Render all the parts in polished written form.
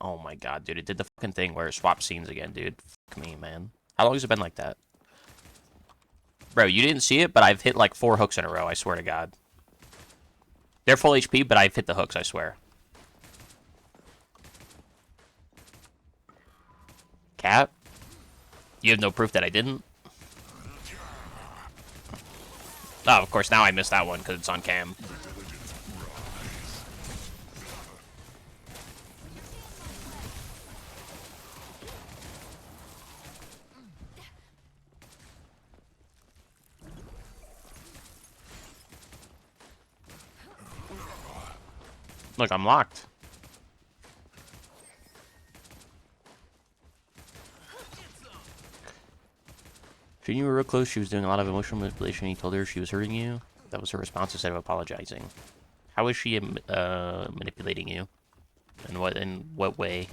Oh my god, dude. It did the fucking thing where it swapped scenes again, dude. Fuck me, man. How long has it been like that? Bro, you didn't see it, but I've hit like 4 hooks in a row, I swear to god. They're full HP, but I've hit the hooks, I swear. Cat? You have no proof that I didn't? Oh, of course, now I missed that one because it's on cam. Look, I'm locked. If you were real close, she was doing a lot of emotional manipulation. He told her she was hurting you. That was her response instead of apologizing. How is she manipulating you? In what way?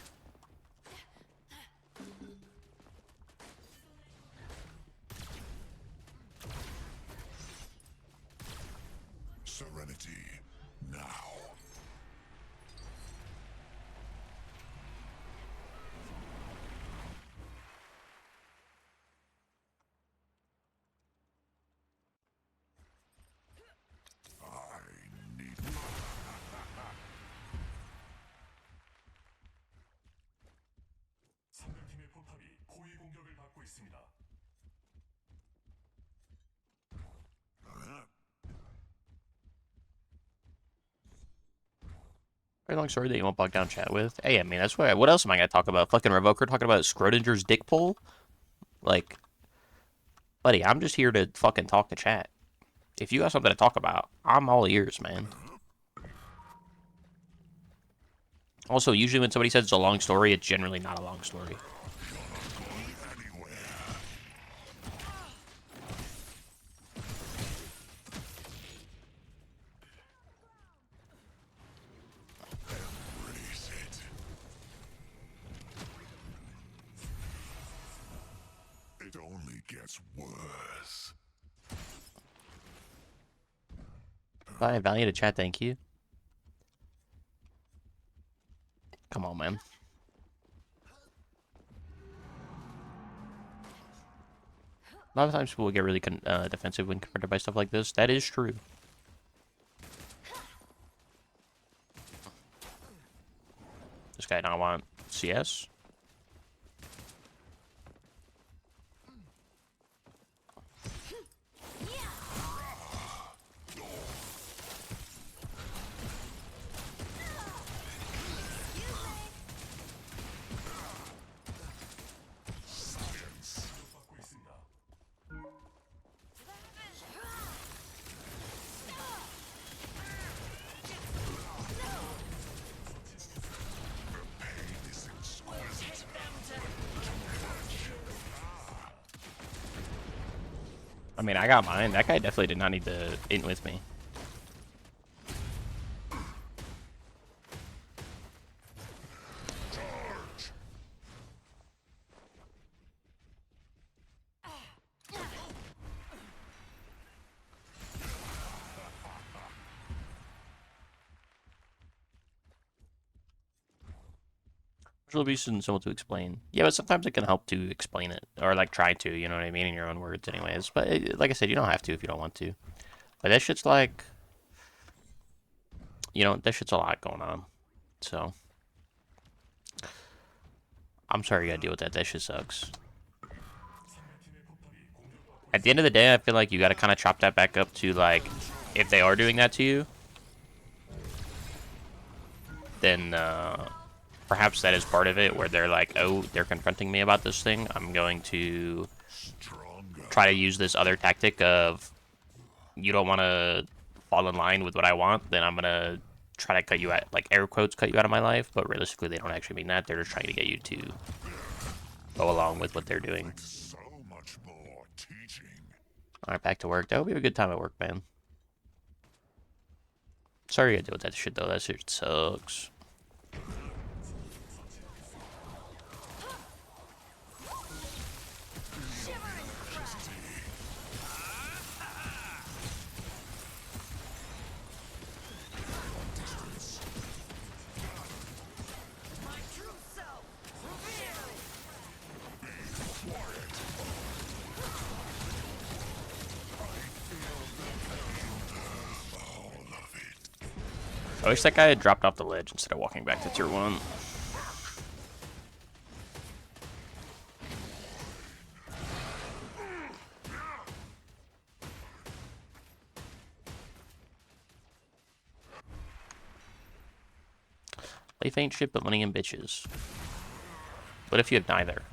Serenity now. Very long story that you won't bog down chat with. Hey, I mean, that's what else am I gonna talk about? Fucking Revoker talking about Schrodinger's dick pull? Like, buddy, I'm just here to fucking talk to chat. If you got something to talk about, I'm all ears, man. Also, usually when somebody says it's a long story, it's generally not a long story. It only gets worse. Bye, Valiant to chat, thank you. Come on, man. A lot of times people get really defensive when confronted by stuff like this. That is true. This guy not want CS? I mean, I got mine. That guy definitely did not need to int with me. Visual abuse isn't someone to explain. Yeah, but sometimes it can help to explain it. Or, like, try to, you know what I mean, in your own words anyways. But, like I said, you don't have to if you don't want to. But that shit's like... You know, that shit's a lot going on. So... I'm sorry you gotta deal with that. That shit sucks. At the end of the day, I feel like you gotta kind of chop that back up to, like... If they are doing that to you... Then, perhaps that is part of it, where they're like, oh, they're confronting me about this thing. I'm going to try to use this other tactic of, you don't want to fall in line with what I want, then I'm going to try to cut you out, like, air quotes, cut you out of my life. But realistically, they don't actually mean that. They're just trying to get you to go along with what they're doing. Alright, back to work. That hope you have a good time at work, man. Sorry you gotta deal with that shit, though. That shit sucks. wish that guy had dropped off the ledge instead of walking back to tier 1. Life ain't shit but money and bitches. What if you have neither?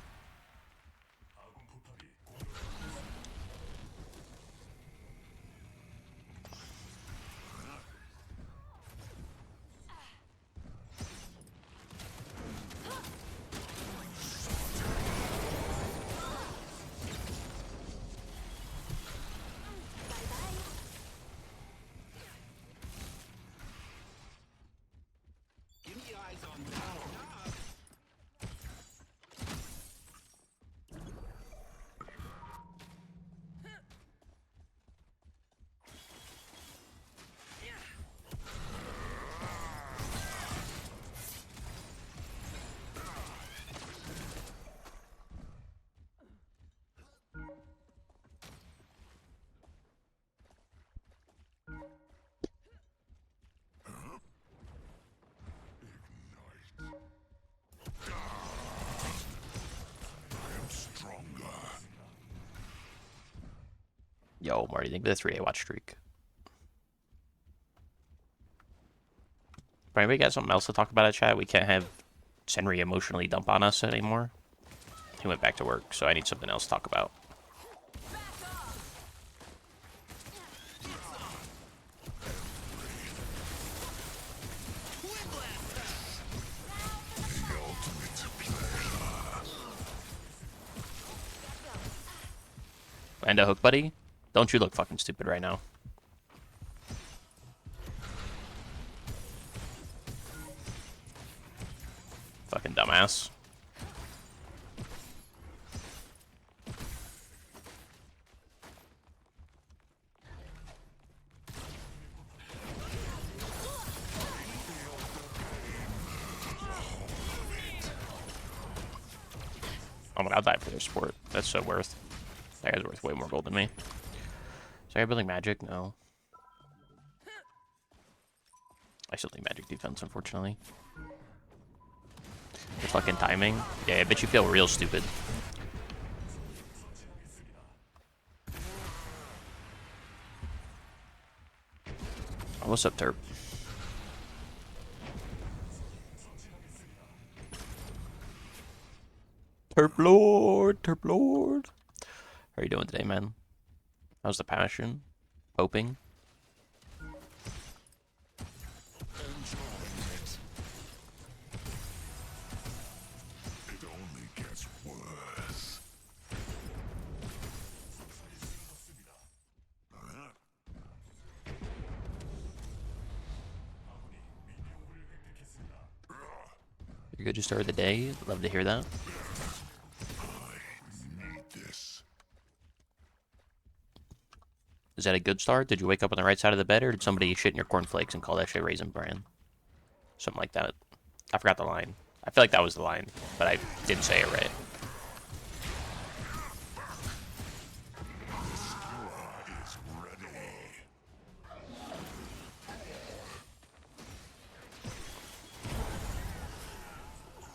Yo, Marty, think of the 3A watch streak. But anybody got something else to talk about in chat? We can't have Senri emotionally dump on us anymore. He went back to work, so I need something else to talk about. And a hook, buddy? Don't you look fucking stupid right now. Fucking dumbass. Oh my god, I'll die for their support. That's so worth. That guy's worth way more gold than me. Sorry, building magic? No. I still think magic defense, unfortunately. The fucking timing. Yeah, I bet you feel real stupid. Oh, what's up, Terp? Terp Lord! Terp Lord! How are you doing today, man? How's the passion? Hoping? It only gets worse. You're good to start the day. Love to hear that. Is that a good start? Did you wake up on the right side of the bed, or did somebody shit in your cornflakes and call that shit Raisin Bran? Something like that. I forgot the line. I feel like that was the line, but I didn't say it right.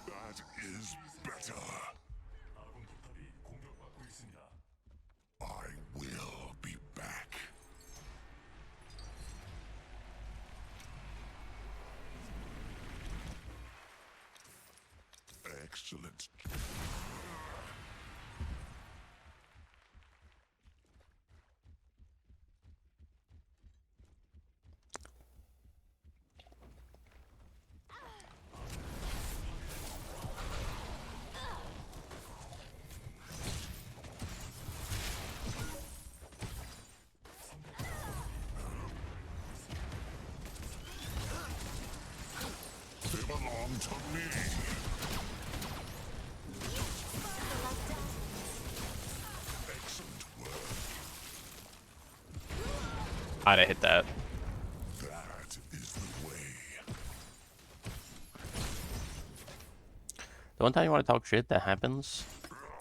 That is better. I will be back. Excellent. They belong to me. Excellent work. I'd have hit that. That is the way. The one time you want to talk shit, that happens.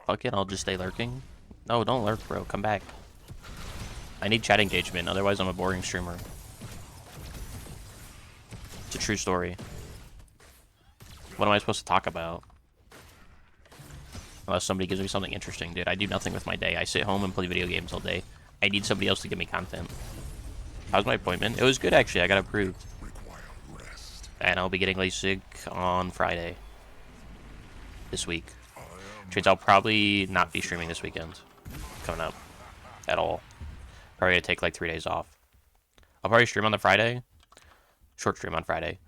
Fuck it, I'll just stay lurking. No, don't lurk, bro. Come back. I need chat engagement, otherwise I'm a boring streamer. It's a true story. What am I supposed to talk about? Unless somebody gives me something interesting, dude. I do nothing with my day. I sit home and play video games all day. I need somebody else to give me content. How's my appointment? It was good, actually. I got approved. And I'll be getting LASIK on Friday. This week. Which means I'll probably not be streaming this weekend. Coming up. At all. Probably gonna take like 3 days off. I'll probably stream on the Friday. Short stream on Friday.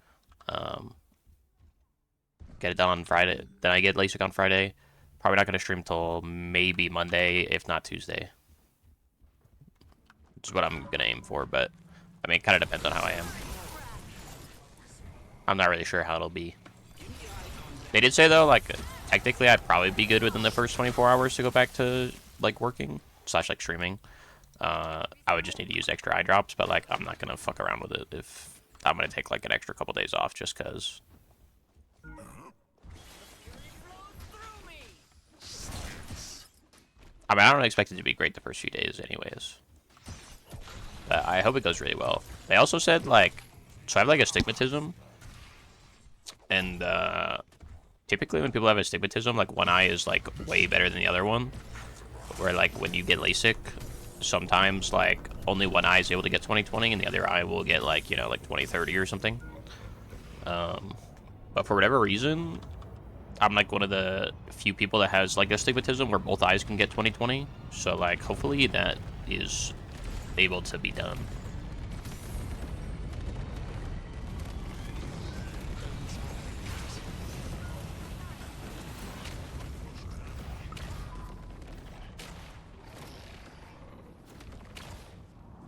Get it done on Friday. Then I get LASIK on Friday. Probably not gonna stream till maybe Monday, if not Tuesday. Which is what I'm gonna aim for, but I mean, it kind of depends on how I am. I'm not really sure how it'll be. They did say though, like technically, I'd probably be good within the first 24 hours to go back to like working / like streaming. I would just need to use extra eye drops, but like I'm not gonna fuck around with it if I'm gonna take like an extra couple days off just cause. I mean, I don't expect it to be great the first few days anyways. But I hope it goes really well. They also said, like, so I have, like, astigmatism. And, typically when people have astigmatism, like, one eye is, like, way better than the other one. Where, like, when you get LASIK, sometimes, like, only one eye is able to get 20/20, and the other eye will get, like, you know, like, 20/30 or something. But for whatever reason, I'm like one of the few people that has like astigmatism where both eyes can get 20/20. So like hopefully that is able to be done.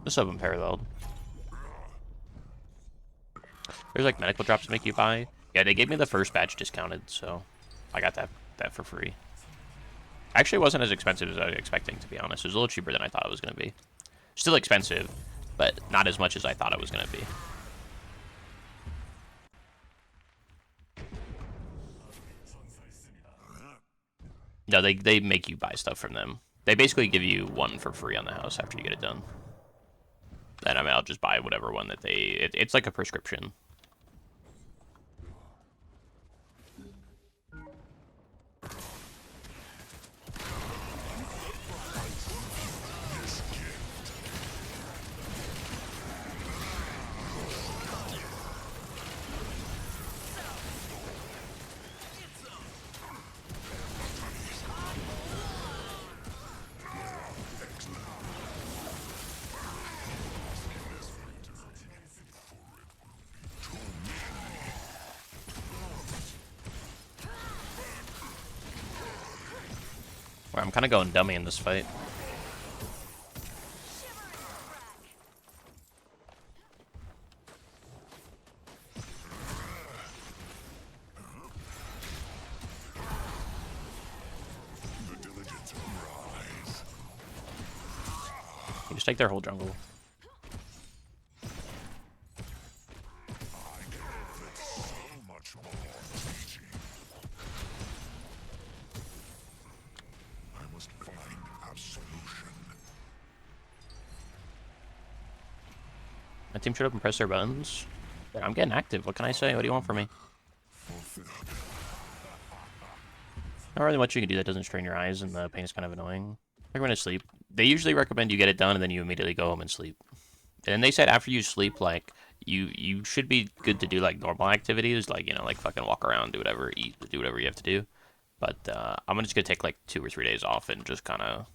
This up unparalleled. There's like medical drops to make you buy. Yeah, they gave me the first batch discounted, so I got that for free. Actually, it wasn't as expensive as I was expecting, to be honest. It was a little cheaper than I thought it was going to be. Still expensive, but not as much as I thought it was going to be. No, they make you buy stuff from them. They basically give you one for free on the house after you get it done. Then I mean, I'll just buy whatever one that they... It's like a prescription. I'm kind of going dummy in this fight. You just take their whole jungle. My team showed up and pressed their buttons. I'm getting active. What can I say? What do you want from me? Not really much you can do that doesn't strain your eyes, and the pain is kind of annoying. I'm going to sleep. They usually recommend you get it done, and then you immediately go home and sleep. And they said after you sleep, like, you should be good to do, like, normal activities, like, you know, like, fucking walk around, do whatever, eat, do whatever you have to do. But I'm just going to take, like, 2 or 3 days off and just kind of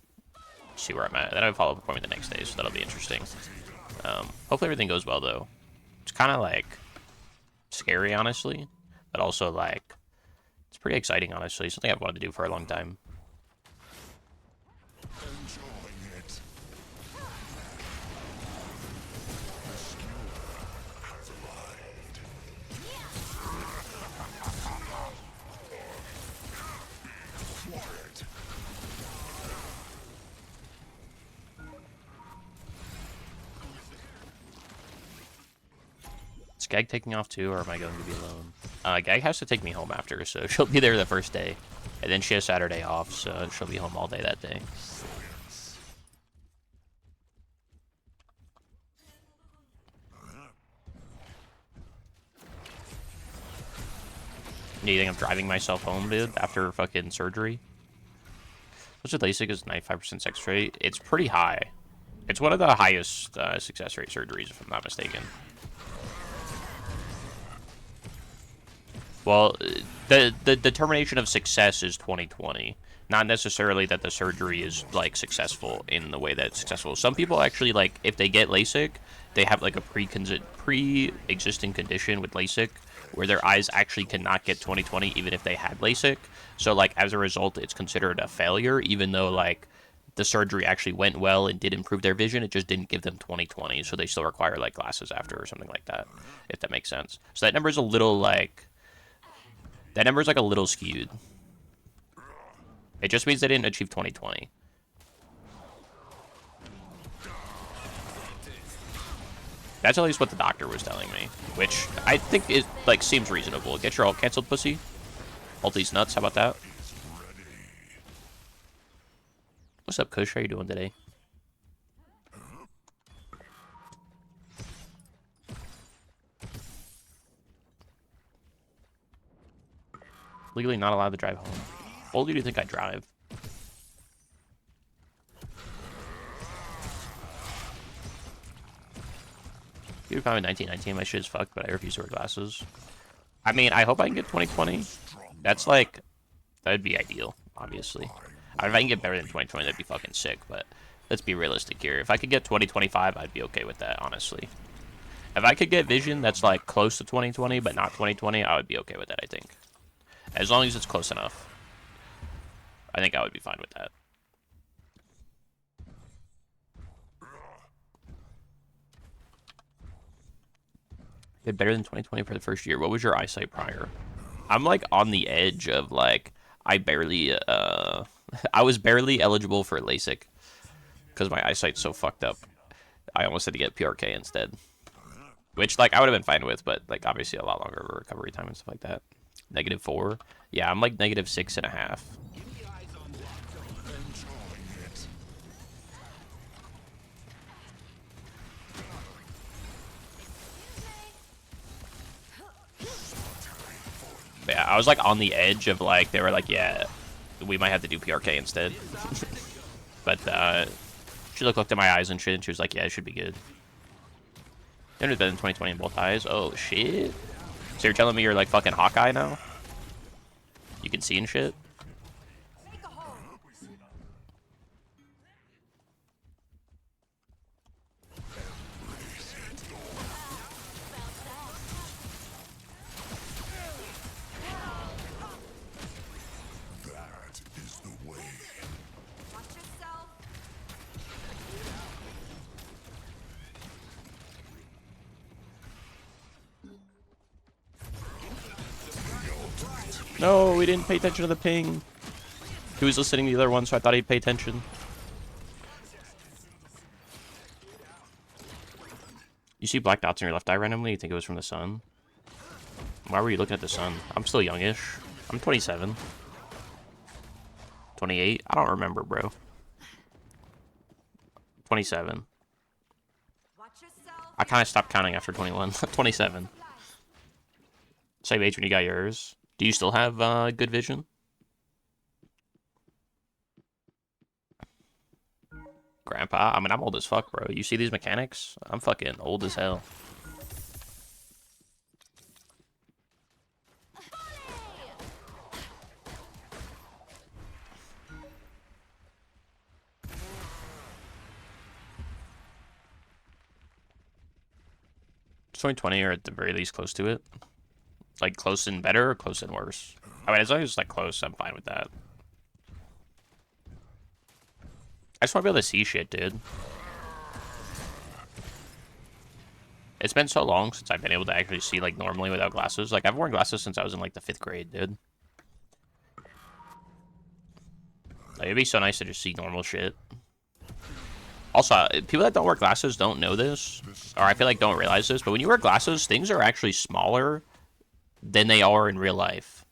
see where I'm at. Then I have a follow-up appointment the next day, so that'll be interesting. Hopefully everything goes well, though. It's kind of, like, scary, honestly, but also, like, it's pretty exciting, honestly. Something I've wanted to do for a long time. Is Gag taking off too, or am I going to be alone? Gag has to take me home after, so she'll be there the first day. And then she has Saturday off, so she'll be home all day that day. You think I'm driving myself home, dude, after fucking surgery? What's with LASIK is 95% success rate? It's pretty high. It's one of the highest success rate surgeries, if I'm not mistaken. Well, the determination of success is 20/20. Not necessarily that the surgery is, like, successful in the way that it's successful. Some people actually, like, if they get LASIK, they have, like, a pre-existing condition with LASIK where their eyes actually cannot get 20/20 even if they had LASIK. So, like, as a result, it's considered a failure, even though, like, the surgery actually went well and did improve their vision. It just didn't give them 20/20, so they still require, like, glasses after or something like that, if that makes sense. So that number's a little, like... That number's, like, a little skewed. It just means they didn't achieve 20/20. That's at least what the doctor was telling me, which I think is, like, seems reasonable. Get your ult canceled, pussy. Ult these nuts, how about that? What's up, Kush? How you doing today? Legally not allowed to drive home. How old do you think I drive? You would probably 1919. My shit is fucked, but I refuse to wear glasses. I mean, I hope I can get 20/20. That's like, that'd be ideal, obviously. I mean, if I can get better than 20/20, that'd be fucking sick, but let's be realistic here. If I could get 20/25, I'd be okay with that, honestly. If I could get vision that's like close to 20/20, but not 20/20, I would be okay with that, I think. As long as it's close enough. I think I would be fine with that. Did better than 20/20 for the first year. What was your eyesight prior? I'm like on the edge of like I was barely eligible for LASIK because my eyesight's so fucked up. I almost had to get PRK instead, which like I would have been fine with, but like obviously a lot longer of a recovery time and stuff like that. -4. Yeah, I'm like -6.5. But yeah, I was like on the edge of like they were like, yeah, we might have to do PRK instead. But she looked at my eyes and shit, and she was like, yeah, it should be good. It was better than 20/20 in both eyes. Oh shit! So you're telling me you're like fucking Hawkeye now? You can see and shit. No, we didn't pay attention to the ping. He was listening to the other one, so I thought he'd pay attention. You see black dots in your left eye randomly? You think it was from the sun? Why were you looking at the sun? I'm still youngish. I'm 27. 28? I don't remember, bro. 27. I kind of stopped counting after 21. 27. Same age when you got yours. Do you still have good vision? Grandpa? I mean, I'm old as fuck, bro. You see these mechanics? I'm fucking old as hell. It's 20/20 or at the very least close to it. Like, close and better or close and worse? I mean, as long as it's, like, close, I'm fine with that. I just want to be able to see shit, dude. It's been so long since I've been able to actually see, like, normally without glasses. Like, I've worn glasses since I was in, like, the 5th grade, dude. Like, it'd be so nice to just see normal shit. Also, people that don't wear glasses don't know this, or I feel like don't realize this, but when you wear glasses, things are actually smaller than they are in real life.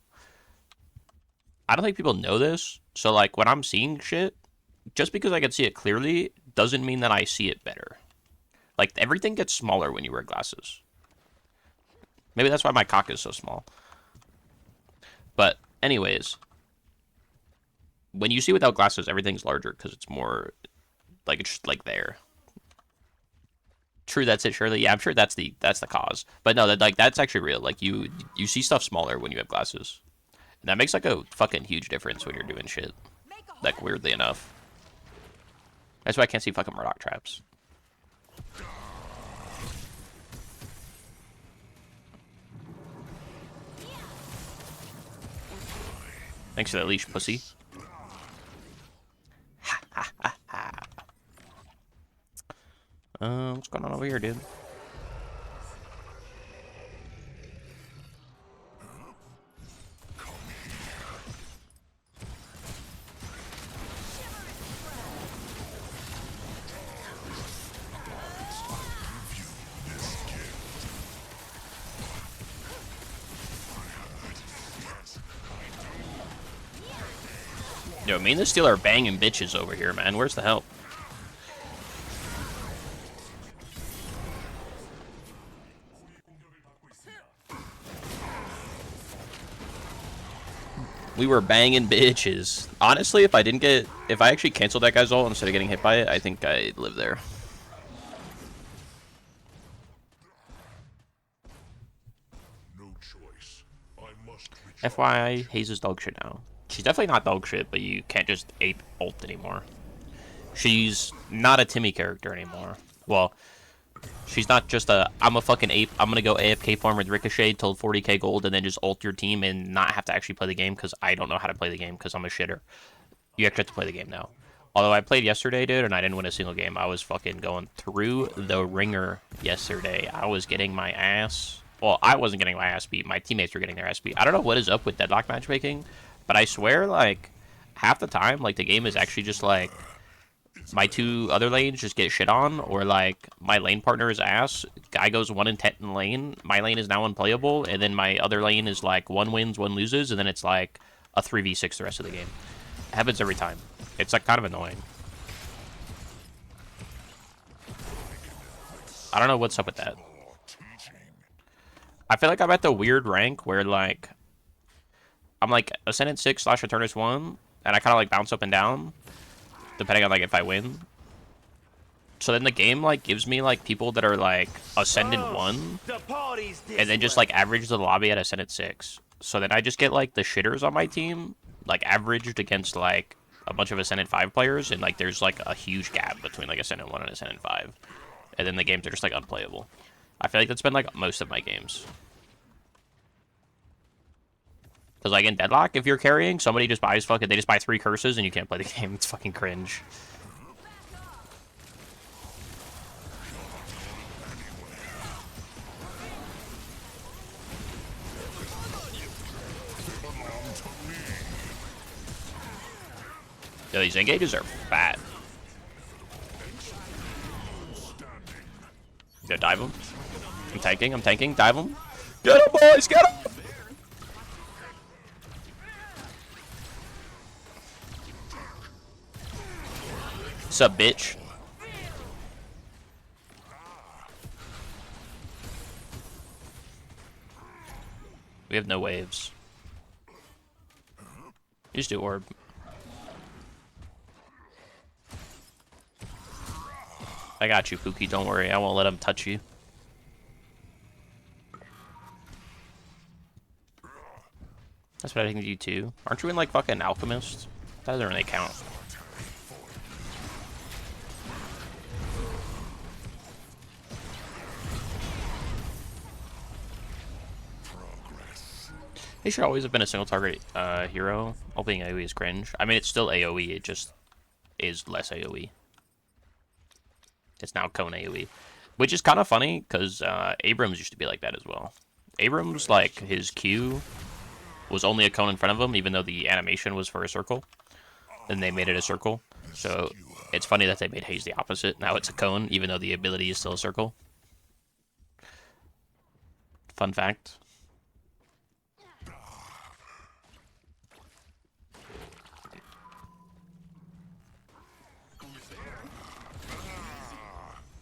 I don't think people know this, so like when I'm seeing shit, just because I can see it clearly doesn't mean that I see it better. Like everything gets smaller when you wear glasses. Maybe that's why my cock is so small. But anyways, when you see without glasses, everything's larger because it's more like it's just like there. True, that's it, Shirley. Yeah, I'm sure that's the cause. But no, that's actually real. Like you see stuff smaller when you have glasses. And that makes like a fucking huge difference when you're doing shit. Like weirdly enough. That's why I can't see fucking Murdoch traps. Thanks for that leash, pussy. What's going on over here, dude? Yo, me and the Steel are banging bitches over here, man. Where's the help? We were banging bitches. Honestly, if I actually canceled that guy's ult instead of getting hit by it, I think I'd live there. No choice. I must FYI, Hayes is dog shit now. She's definitely not dog shit, but you can't just ape ult anymore. She's not a Timmy character anymore. Well, she's not just I'm a fucking ape, I'm gonna go AFK farm with Ricochet till 40k gold and then just ult your team and not have to actually play the game because I don't know how to play the game because I'm a shitter. You actually have to play the game now. Although I played yesterday, dude, and I didn't win a single game. I was fucking going through the ringer yesterday. I was getting my ass... Well, I wasn't getting my ass beat. My teammates were getting their ass beat. I don't know what is up with deadlock matchmaking, but I swear, like, half the time, like, the game is actually just, like, my two other lanes just get shit on, or, like, my lane partner is ass, guy goes 1 in 10 in lane, my lane is now unplayable, and then my other lane is, like, 1 wins, 1 loses, and then it's, like, a 3v6 the rest of the game. It happens every time. It's, like, kind of annoying. I don't know what's up with that. I feel like I'm at the weird rank where, like, I'm, like, Ascendant 6 / Eternus 1, and I kind of, like, bounce up and down, depending on, like, if I win. So then the game, like, gives me, like, people that are, like, Ascendant 1, and then just, like, average the lobby at Ascendant 6. So then I just get, like, the shitters on my team, like, averaged against, like, a bunch of Ascendant 5 players, and, like, there's, like, a huge gap between, like, Ascendant 1 and Ascendant 5. And then the games are just, like, unplayable. I feel like that's been, like, most of my games. Because, like, in Deadlock, if you're carrying, somebody just buys they just buy 3 curses and you can't play the game. It's fucking cringe. Yo, these engages are fat. Yo, dive him. I'm tanking, dive him. Get him, boys, get him! Sup, bitch? We have no waves. You just do orb. I got you, Pookie. Don't worry. I won't let him touch you. That's what I think of you too. Aren't you in like fucking Alchemist? That doesn't really count. They should always have been a single target hero. All being AoE is cringe. I mean, it's still AoE. It just is less AoE. It's now cone AoE. Which is kind of funny, because Abrams used to be like that as well. Abrams, like, his Q was only a cone in front of him, even though the animation was for a circle. Then they made it a circle. So it's funny that they made Haze the opposite. Now it's a cone, even though the ability is still a circle. Fun fact.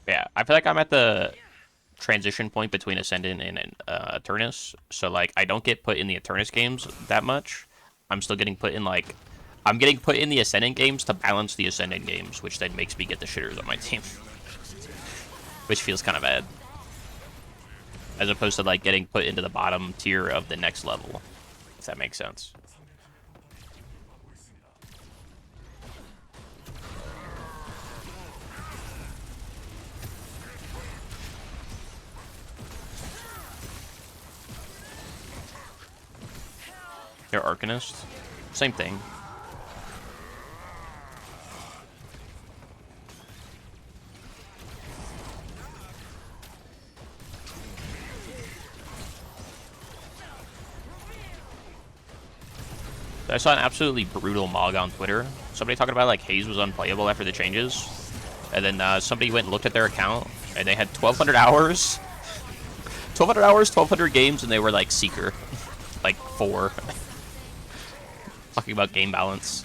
Yeah, I feel like I'm at the transition point between Ascendant and Eternus. So like I don't get put in the Eternus games that much. I'm still getting put in like I'm getting put in the Ascendant games to balance the Ascendant games, which then makes me get the shitters on my team. Which feels kind of bad. As opposed to like getting put into the bottom tier of the next level. If that makes sense. Your Arcanist? Same thing. I saw an absolutely brutal mog on Twitter. Somebody talking about like Haze was unplayable after the changes. And then somebody went and looked at their account and they had 1,200 hours. 1,200 hours, 1,200 games, and they were like Seeker. Like 4. Talking about game balance.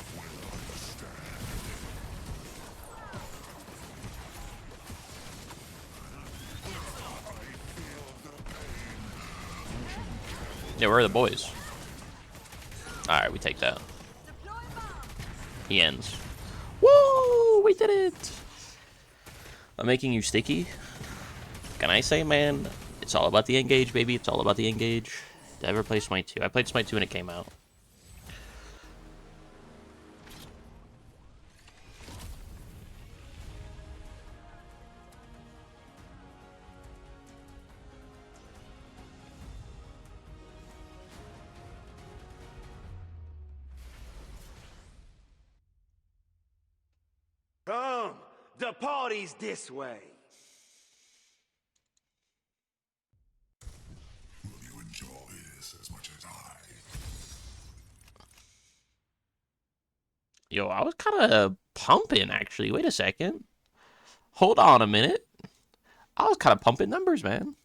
Yeah, where are the boys? Alright, we take that. He ends. Woo! We did it! I'm making you sticky. Can I say, man, it's all about the engage, baby. It's all about the engage. Did I ever play Smite 2? I played Smite 2 when it came out. Come, the party's this way. Will you enjoy this as much as I? Yo, I was kind of pumping, actually. Wait a second. Hold on a minute. I was kind of pumping numbers, man.